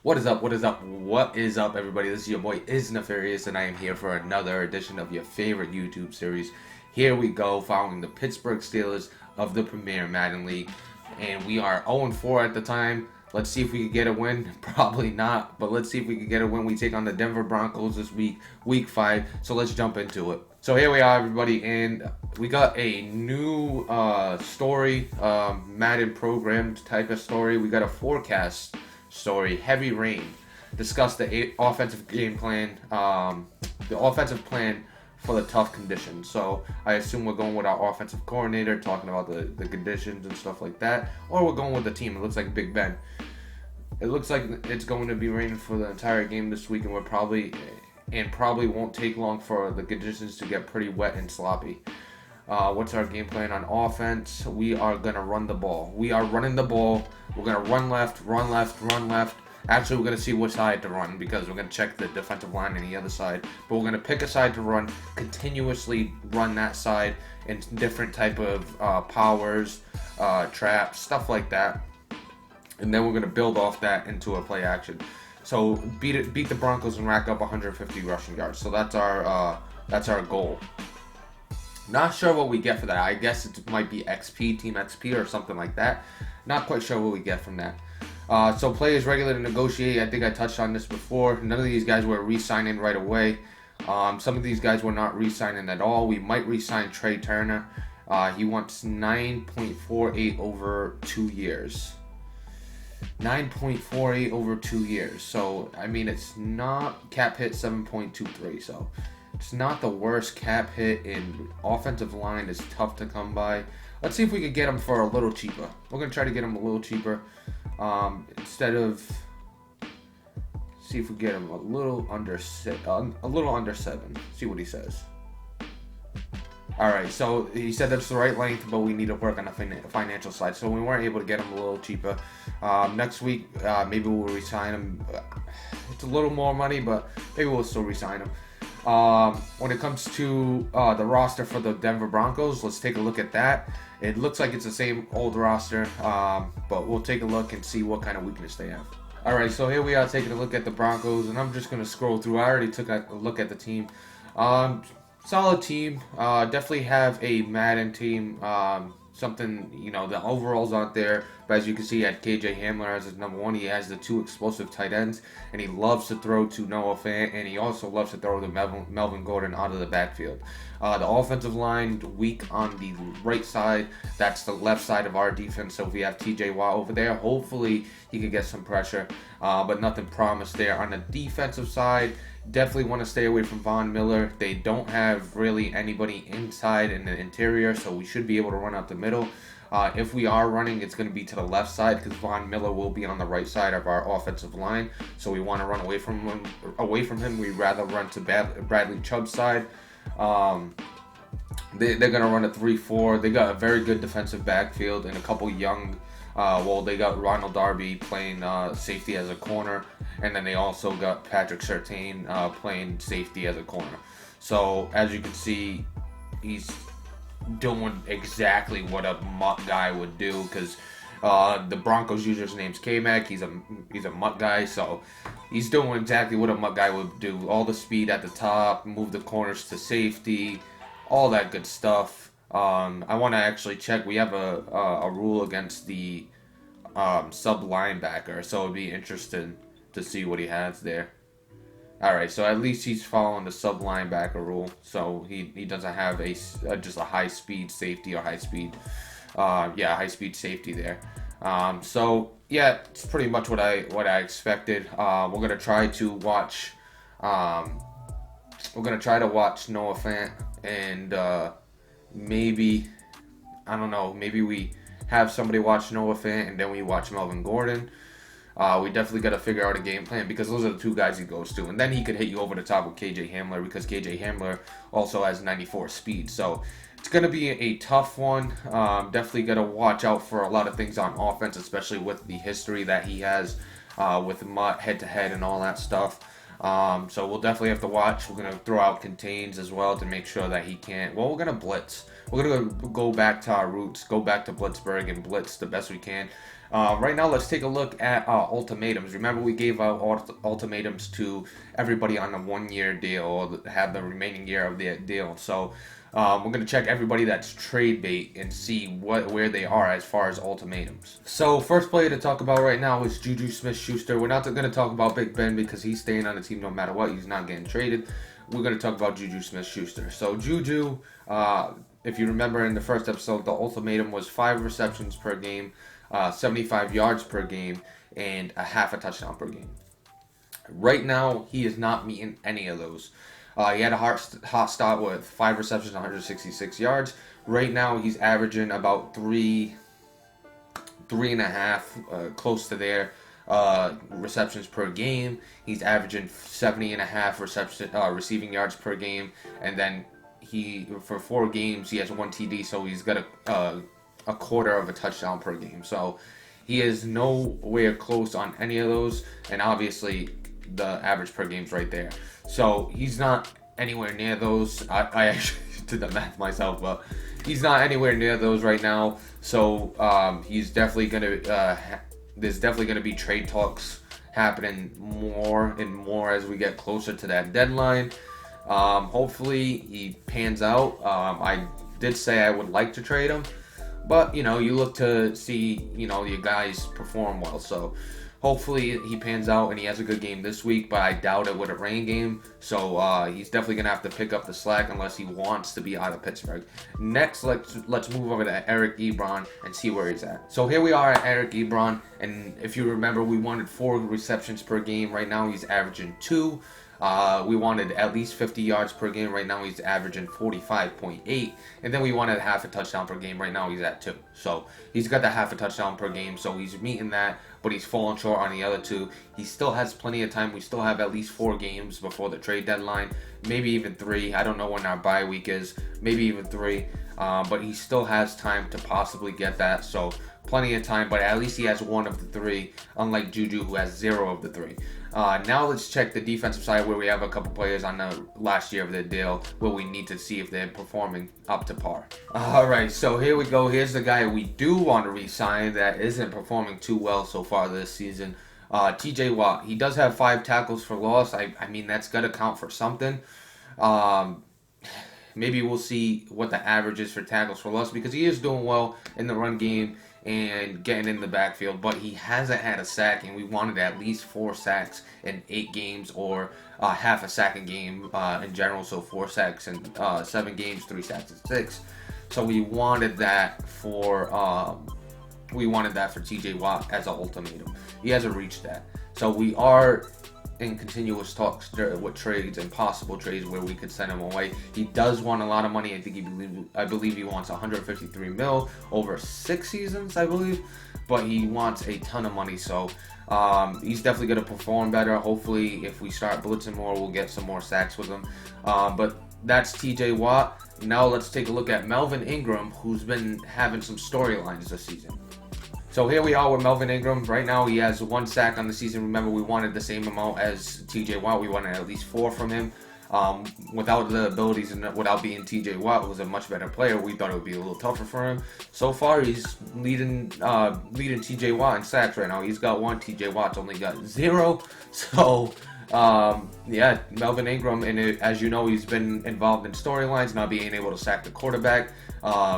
What is up? What is up? What is up, everybody? This is your boy Is Nefarious, and I am here for another edition of your favorite YouTube series. Here we go, following the Pittsburgh Steelers of the Premier Madden League, and we are 0-4 at the time. Let's see if we can get a win. Probably not, but let's see if we can get a win. We take on the Denver Broncos this week, Week 5. So let's jump into it. So here we are, everybody, and we got a new story, Madden program type of story. We got a forecast story, heavy rain. Discuss the offensive game plan, the offensive plan for the tough conditions. So I assume we're going with our offensive coordinator, talking about the conditions and stuff like that, or we're going with the team. It looks like Big Ben. It looks like it's going to be raining for the entire game this week, and we're probably won't take long for the conditions to get pretty wet and sloppy. What's our game plan on offense? We are going to run the ball. We are running the ball. We're going to run left, run left, run left. Actually, we're going to see which side to run because we're going to check the defensive line on the other side. But we're going to pick a side to run, continuously run that side in different type of powers, traps, stuff like that. And then we're going to build off that into a play action. So beat the Broncos and rack up 150 rushing yards. So that's our goal. Not sure what we get for that. I guess it might be XP, Team XP, or something like that. Not quite sure what we get from that. So players regular to negotiate. I think I touched on this before. None of these guys were re-signing right away. Some of these guys were not re-signing at all. We might re-sign Trey Turner. He wants 9.48 over 2 years. 9.48 over 2 years. So, I mean, it's not cap hit 7.23. So, it's not the worst cap hit, in offensive line is tough to come by. Let's see if we can get him for a little cheaper. We're going to try to get him a little cheaper. Instead of, see if we get him a little under 7. See what he says. Alright, so he said that's the right length, but we need to work on the financial side. So we weren't able to get him a little cheaper. Next week, maybe we'll re-sign him. It's a little more money, but maybe we'll still re-sign him. When it comes to the roster for the Denver Broncos, let's take a look at that. It looks like it's the same old roster, but we'll take a look and see what kind of weakness they have. Alright, so here we are taking a look at the Broncos, and I'm just going to scroll through. I already took a look at the team. Solid team. Definitely have a Madden team. Something, the overalls aren't there, but as you can see, he had KJ Hamler as his number one. He has the 2 explosive tight ends, and he loves to throw to Noah Fant, and he also loves to throw to Melvin Gordon out of the backfield. The offensive line, weak on the right side. That's the left side of our defense. So if we have TJ Watt over there, hopefully he can get some pressure, but nothing promised there. On the defensive side, definitely want to stay away from Von Miller. They don't have really anybody inside in the interior, so we should be able to run out the middle. If we are running, it's going to be to the left side because Von Miller will be on the right side of our offensive line. So we want to run away from him. We'd rather run to Bradley Chubb's side. They're going to run a 3-4. They got a very good defensive backfield and a couple young. They got Ronald Darby playing safety as a corner, and then they also got Patrick Surtain playing safety as a corner. So as you can see, he's doing exactly what a mutt guy would do because the Broncos user's name's K-Mac. He's a mutt guy, so he's doing exactly what a mutt guy would do. All the speed at the top, move the corners to safety, all that good stuff. I want to actually check. We have a rule against the sub linebacker, so it'd be interesting to see what he has there. Alright, so at least he's following the sub linebacker rule, so he doesn't have just a high speed safety or high speed safety there. So yeah, it's pretty much what I expected. We're gonna try to watch Noah Fant, and maybe we have somebody watch Noah Fant and then we watch Melvin Gordon. We definitely got to figure out a game plan because those are the 2 guys he goes to. And then he could hit you over the top with KJ Hamler because KJ Hamler also has 94 speed. So it's going to be a tough one. Definitely got to watch out for a lot of things on offense, especially with the history that he has with Mutt head-to-head and all that stuff. So we'll definitely have to watch. We're going to throw out contains as well to make sure that he can't. Well, we're going to blitz. We're going to go back to our roots, go back to Blitzburg and blitz the best we can. Right now, let's take a look at ultimatums. Remember, we gave out ultimatums to everybody on a 1-year deal, or have the remaining year of their deal. So we're going to check everybody that's trade bait and see where they are as far as ultimatums. So first player to talk about right now is Juju Smith-Schuster. We're not going to talk about Big Ben because he's staying on the team no matter what. He's not getting traded. We're going to talk about Juju Smith-Schuster. So Juju, if you remember in the first episode, the ultimatum was 5 receptions per game, 75 yards per game, and a half a touchdown per game. Right now, he is not meeting any of those. He had a hot start with 5 receptions, 166 yards. Right now, he's averaging about three and a half, close to there, receptions per game. He's averaging 70 and a half receiving yards per game, and then for 4 games he has 1 TD, so he's got a quarter of a touchdown per game. So he is nowhere close on any of those, and obviously the average per game is right there. So he's not anywhere near those. I actually did the math myself, but he's not anywhere near those right now. So he's definitely gonna. There's definitely gonna be trade talks happening more and more as we get closer to that deadline. Hopefully he pans out. I did say I would like to trade him, but you look to see your guys perform well. So hopefully he pans out and he has a good game this week, but I doubt it with a rain game. So he's definitely gonna have to pick up the slack unless he wants to be out of Pittsburgh. Next, let's move over to Eric Ibron and see where he's at. So here we are at Eric Ibron, and if you remember, we wanted 4 receptions per game. Right now he's averaging 2. We wanted at least 50 yards per game. Right now he's averaging 45.8. And then we wanted half a touchdown per game. Right now he's at 2. So he's got the half a touchdown per game. So he's meeting that, but he's falling short on the other 2. He still has plenty of time. We still have at least 4 games before the trade deadline. Maybe even 3. I don't know when our bye week is. Maybe even 3. But he still has time to possibly get that. So plenty of time, but at least he has 1 of the 3, unlike Juju, who has 0 of the 3. Now let's check the defensive side, where we have a couple players on the last year of their deal where we need to see if they're performing up to par. Alright, so here we go. Here's the guy we do want to re-sign that isn't performing too well so far this season. TJ Watt. He does have 5 tackles for loss. I mean, that's got to count for something. Maybe we'll see what the average is for tackles for loss, because he is doing well in the run game and getting in the backfield, but he hasn't had a sack, and we wanted at least 4 sacks in 8 games, or half a sack a game in general. So 4 sacks in 7 games, 3 sacks in 6. So we wanted that for TJ Watt as an ultimatum. He hasn't reached that. So we are in continuous talks with trades and possible trades where we could send him away. He does want a lot of money. I believe he wants 153 mil over 6 seasons, I believe, but he wants a ton of money. So he's definitely going to perform better. Hopefully, if we start blitzing more, we'll get some more sacks with him. But that's TJ Watt. Now let's take a look at Melvin Ingram, who's been having some storylines this season. So here we are with Melvin Ingram. Right now he has 1 sack on the season. Remember, we wanted the same amount as TJ Watt. We wanted at least 4 from him. Without the abilities and without being TJ Watt, who was a much better player, we thought it would be a little tougher for him. So far, he's leading TJ Watt in sacks right now. He's got 1. TJ Watt's only got 0. So yeah, Melvin Ingram, and as you know, he's been involved in storylines, not being able to sack the quarterback,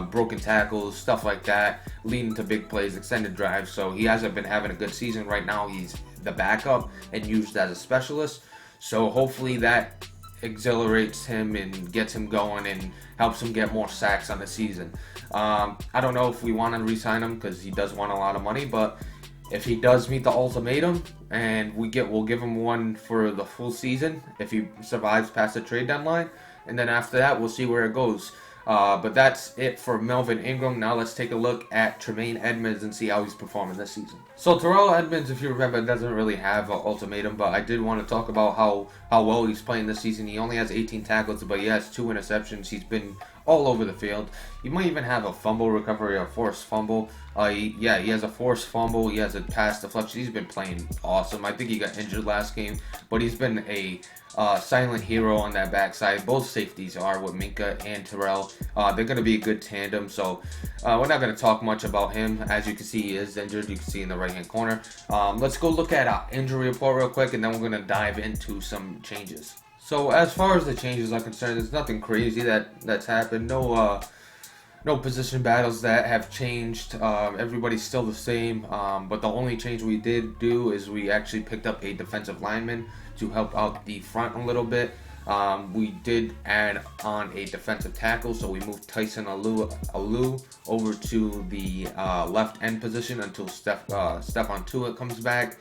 broken tackles, stuff like that, leading to big plays, extended drives. So he hasn't been having a good season. Right now he's the backup and used as a specialist. So hopefully that exhilarates him and gets him going and helps him get more sacks on the season. I don't know if we want to re-sign him because he does want a lot of money, but if he does meet the ultimatum, and we'll give him 1 for the full season if he survives past the trade deadline, and then after that we'll see where it goes. But that's it for Melvin Ingram. Now let's take a look at Tremaine Edmonds and see how he's performing this season. So Terrell Edmonds, if you remember, doesn't really have an ultimatum, but I did want to talk about how well he's playing this season. He only has 18 tackles, but he has 2 interceptions. He's been all over the field. He might even have a fumble recovery or forced fumble. He has a forced fumble. He has a pass deflection. He's been playing awesome. I think he got injured last game, but he's been a silent hero on that backside. Both safeties are with Minka and Terrell. They're going to be a good tandem, so we're not going to talk much about him. As you can see, he is injured. You can see in the right-hand corner. Let's go look at our injury report real quick, and then we're going to dive into some changes. So as far as the changes are concerned, there's nothing crazy that's happened. No position battles that have changed. Everybody's still the same. But the only change we did do is we actually picked up a defensive lineman to help out the front a little bit. We did add on a defensive tackle, so we moved Tyson Alou over to the left end position until Stephon Tuitt comes back.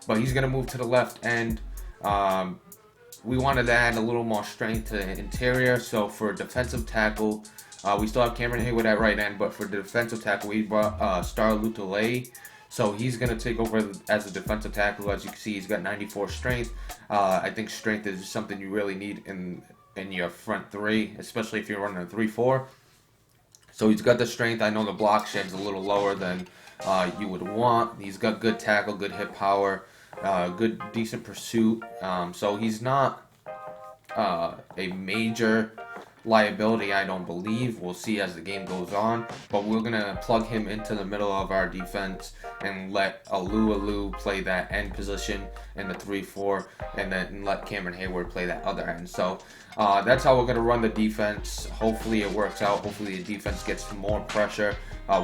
But he's going to move to the left end. We wanted to add a little more strength to the interior, so for defensive tackle, we still have Cameron Hayward at right end, but for the defensive tackle, we brought Star Lutule. So he's going to take over as a defensive tackle. As you can see, he's got 94 strength. I think strength is something you really need in your front three, especially if you're running a 3-4. So he's got the strength. I know the block shed's a little lower than you would want. He's got good tackle, good hit power, good, decent pursuit. So he's not a major liability, I don't believe. We'll see as the game goes on, but we're gonna plug him into the middle of our defense and let Alou play that end position in the 3-4, and then let Cameron Hayward play that other end. So that's how we're gonna run the defense. Hopefully it works out. Hopefully the defense gets more pressure.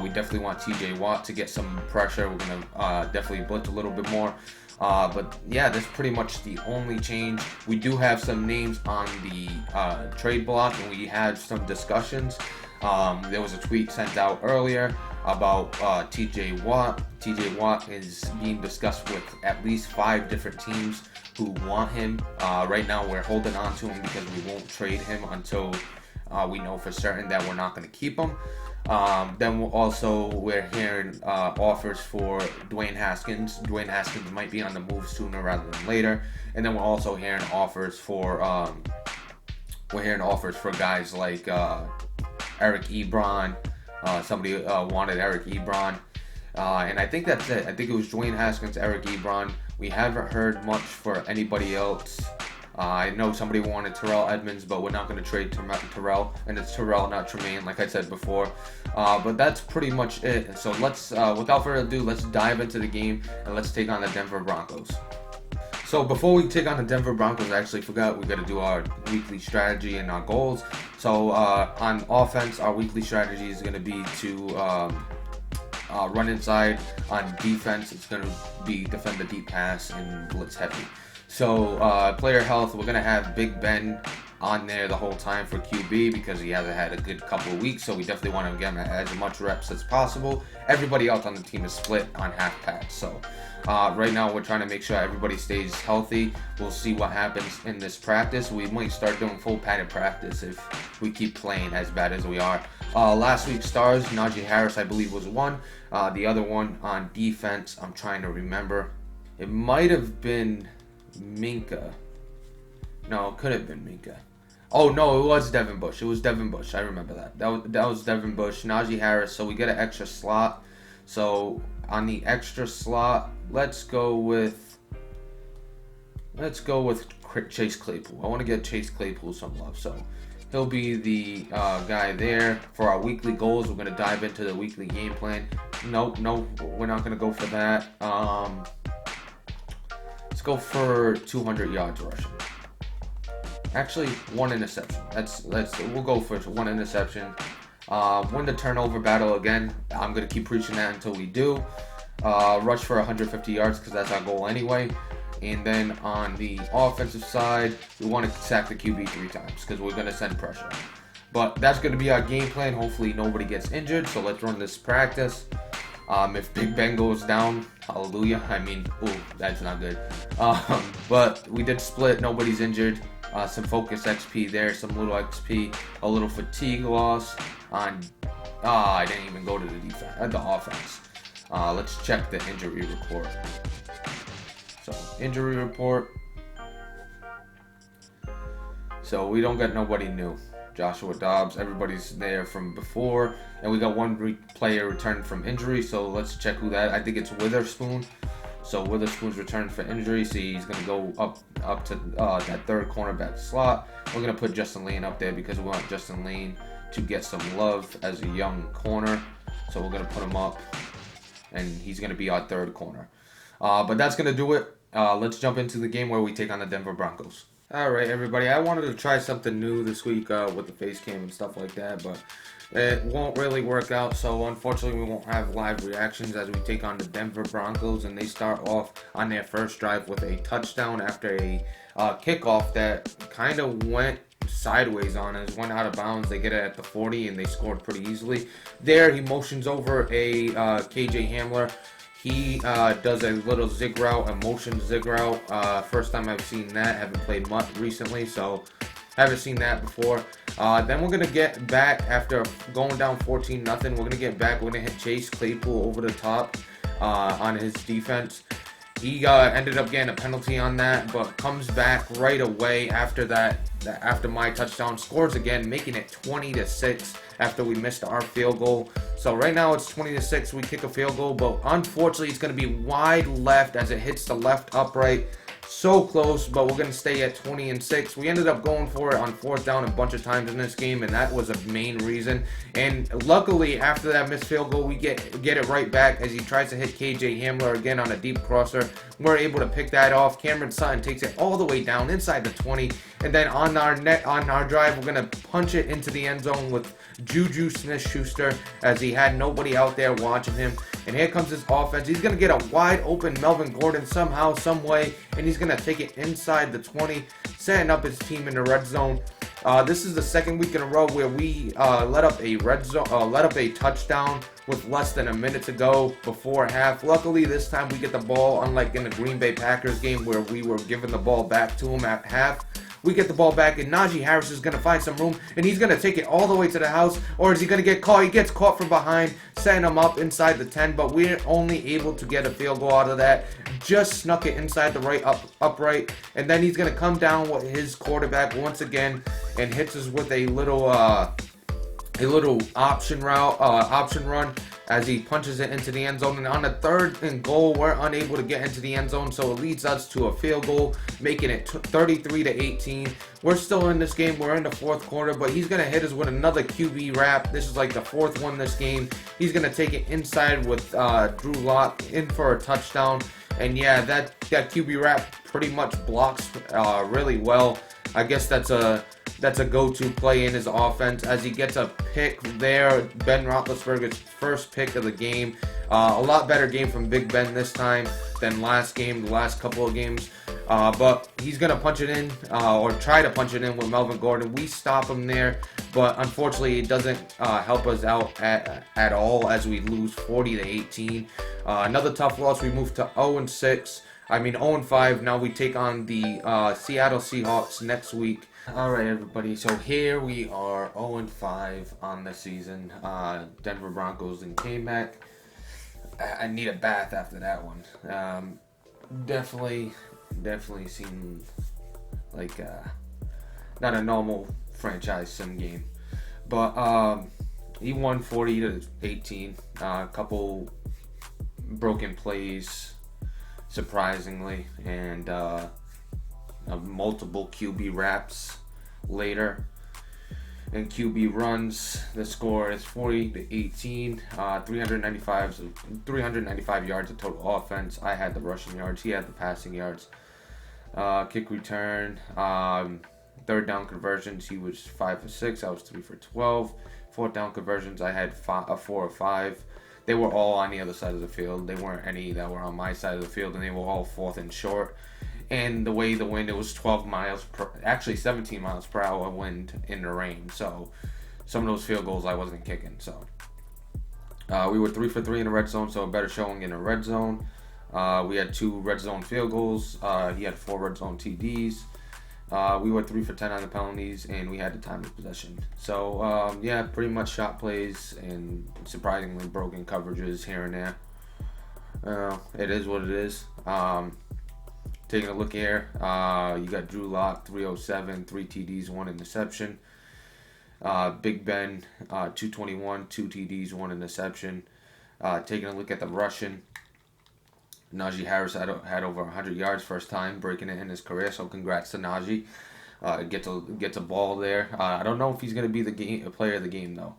We definitely want TJ Watt to get some pressure. We're gonna definitely blitz a little bit more. But yeah, that's pretty much the only change. We do have some names on the trade block, and we had some discussions. There was a tweet sent out earlier about TJ Watt. TJ Watt is being discussed with at least 5 different teams who want him. Right now, we're holding on to him because we won't trade him until we know for certain that we're not going to keep him. Then we're hearing offers for Dwayne Haskins. Dwayne Haskins might be on the move sooner rather than later. And then we're also hearing offers for guys like Eric Ibron. Somebody wanted Eric Ibron. And I think that's it. I think it was Dwayne Haskins, Eric Ibron. We haven't heard much for anybody else. I know somebody wanted Terrell Edmonds, but we're not going to trade Terrell, and it's Terrell, not Tremaine, like I said before. But that's pretty much it. So let's, without further ado, let's dive into the game, and let's take on the Denver Broncos. So before we take on the Denver Broncos, I actually forgot we got to do our weekly strategy and our goals. So on offense, our weekly strategy is going to be to run inside. On defense, it's going to be defend the deep pass and blitz heavy. So, player health, we're going to have Big Ben on there the whole time for QB because he hasn't had a good couple of weeks, so we definitely want to get him as much reps as possible. Everybody else on the team is split on half pads, so right now we're trying to make sure everybody stays healthy. We'll see what happens in this practice. We might start doing full padded practice if we keep playing as bad as we are. Last week's stars, Najee Harris, I believe, was one. The other one on defense, I'm trying to remember. It might have been Minka. No, it could have been Minka. Oh no, it was Devin Bush. It was Devin Bush. I remember that. That was Devin Bush. Najee Harris. So we get an extra slot. So on the extra slot, let's go with Chase Claypool. I want to get Chase Claypool some love. So he'll be the guy there. For our weekly goals, we're gonna dive into the weekly game plan. No, we're not gonna go for that. Let's go for 200 yards rushing. Actually, 1 interception. We'll go for 1 interception. Win the turnover battle again. I'm gonna keep preaching that until we do. Rush for 150 yards because that's our goal anyway. And then on the offensive side, we want to sack the QB 3 times because we're gonna send pressure. But that's gonna be our game plan. Hopefully nobody gets injured. So let's run this practice. If Big Ben goes down, hallelujah. I mean, that's not good. But we did split. Nobody's injured. Some focus XP there, some little XP, a little fatigue loss on. I didn't even go to the defense, the offense. Let's check the injury report. So injury report. So we don't get nobody new. Joshua Dobbs. Everybody's there from before. And we got one player returned from injury. So let's check who that. I think it's Witherspoon. So Witherspoon's returned for injury. See, he's going to go up to that third cornerback slot. We're going to put Justin Lane up there because we want Justin Lane to get some love as a young corner. So we're going to put him up. And he's going to be our third corner. But that's going to do it. Let's jump into the game where we take on the Denver Broncos. Alright, everybody. I wanted to try something new this week with the face cam and stuff like that. But it won't really work out. So, unfortunately, we won't have live reactions as we take on the Denver Broncos. And they start off on their first drive with a touchdown after a kickoff that kind of went sideways on us, went out of bounds. They get it at the 40 and they scored pretty easily. There, he motions over a KJ Hamler. He does a little zig route, a motion zig route. First time I've seen that. Haven't played much recently, so haven't seen that before. Then we're going to get back after going down 14-0. We're going to get back. We're going to hit Chase Claypool over the top on his defense. He ended up getting a penalty on that, but comes back right away after that. After my touchdown, scores again, making it 20-6 after we missed our field goal. So right now it's 20-6. We kick a field goal, but unfortunately it's going to be wide left as it hits the left upright. So close, but we're going to stay at 20-6. We ended up going for it on fourth down a bunch of times in this game, and that was a main reason. And luckily, after that missed field goal, we get it right back as he tries to hit KJ Hamler again on a deep crosser. We're able to pick that off. Cameron Sutton takes it all the way down inside the 20, and then on our drive, we're going to punch it into the end zone with Juju Smith-Schuster as he had nobody out there watching him. And here comes his offense. He's going to get a wide open Melvin Gordon somehow, some way, and he's going to take it inside the 20, setting up his team in the red zone. This is the second week in a row where we let up a touchdown with less than a minute to go before half. Luckily, this time we get the ball, unlike in the Green Bay Packers game where we were giving the ball back to him at half. We get the ball back, and Najee Harris is going to find some room, and he's going to take it all the way to the house, or is he going to get caught? He gets caught from behind, setting him up inside the 10, but we're only able to get a field goal out of that. Just snuck it inside the right upright, and then he's going to come down with his quarterback once again and hits us with a little option run as he punches it into the end zone. And on the third and goal, we're unable to get into the end zone, so it leads us to a field goal, making it 33-18. We're still in this game. We're in the fourth quarter, but he's going to hit us with another QB wrap. This is like the fourth one this game. He's going to take it inside with Drew Lock in for a touchdown. And yeah, that QB wrap pretty much blocks really well. I guess that's a go-to play in his offense as he gets a pick there. Ben Roethlisberger's first pick of the game. A lot better game from Big Ben this time than the last couple of games. But he's going to punch it in or try to punch it in with Melvin Gordon. We stop him there, but unfortunately it doesn't help us out at all as we lose 40-18. Another tough loss. We move to 0-5. Now we take on the Seattle Seahawks next week. Alright, everybody, so here we are, 0-5 on the season. Denver Broncos and K-Mac. I need a bath after that one. Definitely seemed like not a normal franchise sim game. But he won 40-18. A couple broken plays, surprisingly, and multiple QB wraps later and QB runs. The score is 40-18. 395 yards of total offense. I had the rushing yards. He had the passing yards. Kick return. Third down conversions. He was 5 for 6. I was 3 for 12. Fourth down conversions. I had 4 or 5. They were all on the other side of the field. They weren't any that were on my side of the field, and they were all fourth and short. And the way the wind, it was 17 miles per hour wind in the rain. So some of those field goals I wasn't kicking. So we were 3 for 3 in the red zone, so a better showing in the red zone. We had 2 red zone field goals. He had 4 red zone TDs. We were 3 for 10 on the penalties, and we had the time of possession. So yeah, pretty much shot plays and surprisingly broken coverages here and there. It is what it is. Taking a look here, you got Drew Lock, 307, 3 TDs, 1 interception. Big Ben, 221, 2 TDs, 1 interception. Taking a look at the rushing, Najee Harris had over 100 yards first time, breaking it in his career. So congrats to Najee. Gets a ball there. I don't know if he's gonna be the player of the game though.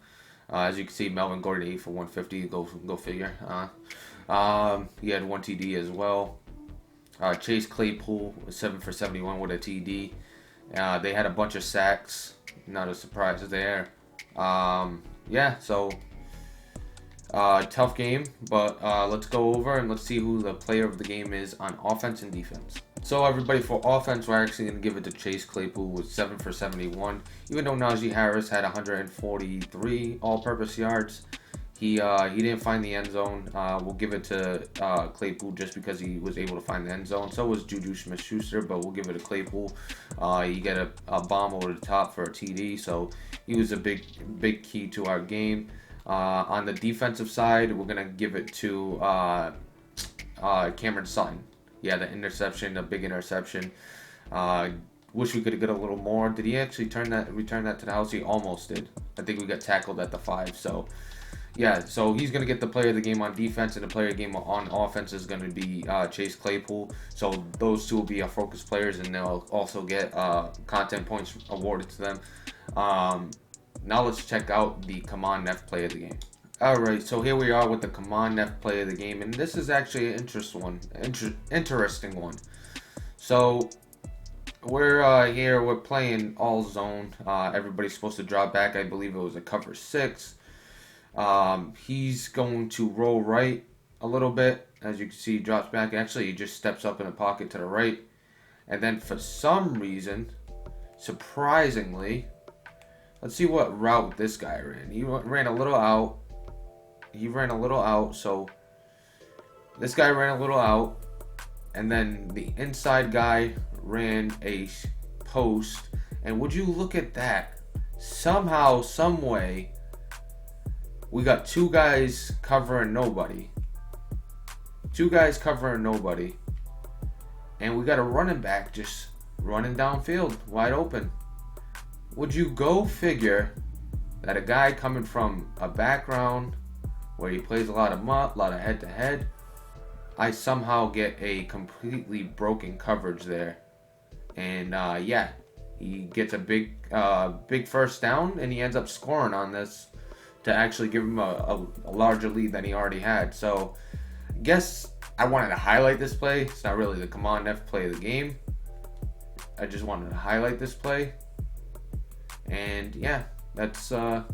As you can see, Melvin Gordon 8 for 150. Go figure. He had 1 TD as well. Chase Claypool was 7 for 71 with a TD. They had a bunch of sacks. Not a surprise there. So tough game, but let's go over and let's see who the player of the game is on offense and defense. So everybody, for offense, we're actually going to give it to Chase Claypool with 7 for 71. Even though Najee Harris had 143 all-purpose yards, he didn't find the end zone. We'll give it to Claypool just because he was able to find the end zone. So was Juju Schuster, but we'll give it to Claypool. He got a bomb over the top for a TD, so he was a big key to our game. On the defensive side, we're going to give it to Cameron Sutton. Yeah, the interception, a big interception. Wish we could have got a little more. Did he actually return that to the house? He almost did. I think we got tackled at the 5. So, yeah, so he's going to get the player of the game on defense, and the player of the game on offense is going to be Chase Claypool. So those two will be our focus players, and they'll also get content points awarded to them. Now let's check out the Come On Neff player of the game. Alright, so here we are with the Come On Neff player of the game, and this is actually an interesting one. So we're playing all zone. Everybody's supposed to drop back. I believe it was a cover 6. He's going to roll right a little bit. As you can see, he drops back. Actually, he just steps up in the pocket to the right. And then for some reason, surprisingly, let's see what route this guy ran. He ran a little out. So this guy ran a little out. And then the inside guy ran a post. And would you look at that? Somehow, some way, we got 2 guys covering nobody. 2 guys covering nobody. And we got a running back just running downfield, wide open. Would you go figure that a guy coming from a background where he plays a lot of head-to-head, I somehow get a completely broken coverage there. And he gets a big first down, and he ends up scoring on this to actually give him a larger lead than he already had. So I guess I wanted to highlight this play. It's not really the Come On Neff play of the game. I just wanted to highlight this play. And yeah, that's a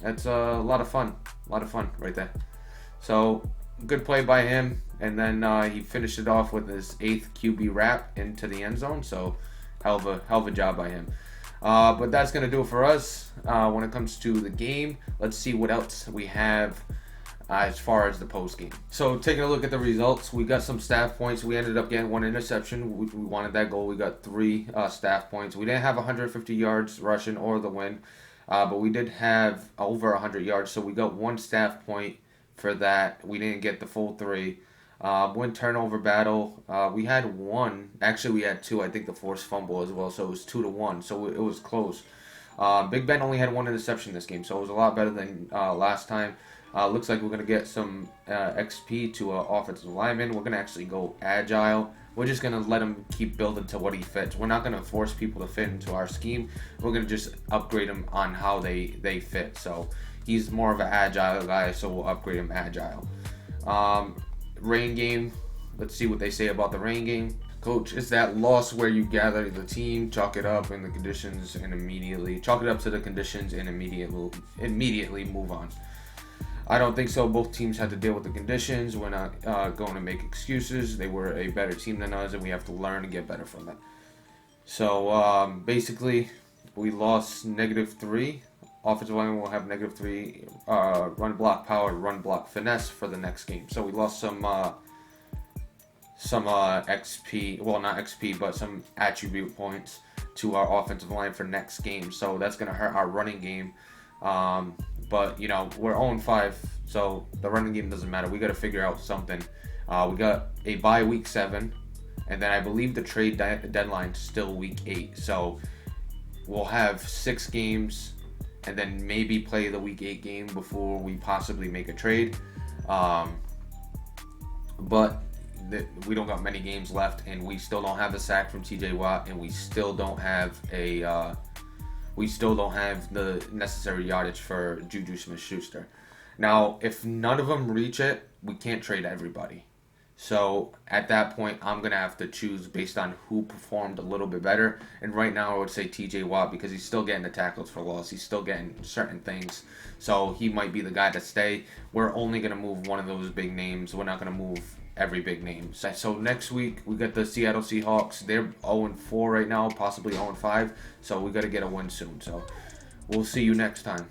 lot of fun. A lot of fun right there. So good play by him. And then he finished it off with his 8th QB wrap into the end zone. So hell of a job by him. But that's going to do it for us when it comes to the game. Let's see what else we have as far as the post game. So taking a look at the results, we got some staff points. We ended up getting 1 interception. We wanted that goal. We got 3 staff points. We didn't have 150 yards rushing or the win, but we did have over 100 yards. So we got 1 staff point for that. We didn't get the full 3. Win turnover battle. We had 1. Actually, we had 2. I think the forced fumble as well. So it was 2-1. So it was close. Big Ben only had 1 interception this game, so it was a lot better than last time. Looks like we're going to get some XP to offensive lineman. We're going to actually go agile. We're just going to let him keep building to what he fits. We're not going to force people to fit into our scheme. We're going to just upgrade him on how they fit. So he's more of an agile guy, so we'll upgrade him agile. Rain game. Let's see what they say about the rain game. Coach, it's that loss where you gather the team, chalk it up in the conditions, and chalk it up to the conditions and immediately move on. I don't think so. Both teams had to deal with the conditions. We're not going to make excuses. They were a better team than us, and we have to learn and get better from them. So basically, we lost -3. Offensive line will have -3 run block power, run block finesse for the next game. So we lost some XP, well, not XP, but some attribute points to our offensive line for next game. So that's going to hurt our running game. But, we're 0-5, so the running game doesn't matter. We got to figure out something. We got a bye week 7, and then I believe the trade deadline is still week 8. So we'll have 6 games and then maybe play the week 8 game before we possibly make a trade. But we don't got many games left, and we still don't have a sack from TJ Watt, and we still don't have the necessary yardage for Juju Smith-Schuster. Now, if none of them reach it, we can't trade everybody. So at that point, I'm going to have to choose based on who performed a little bit better. And right now, I would say TJ Watt, because he's still getting the tackles for loss. He's still getting certain things. So he might be the guy to stay. We're only going to move one of those big names. We're not going to move every big name. So next week, we got the Seattle Seahawks. They're 0-4 right now, possibly 0-5. So we got to get a win soon. So we'll see you next time.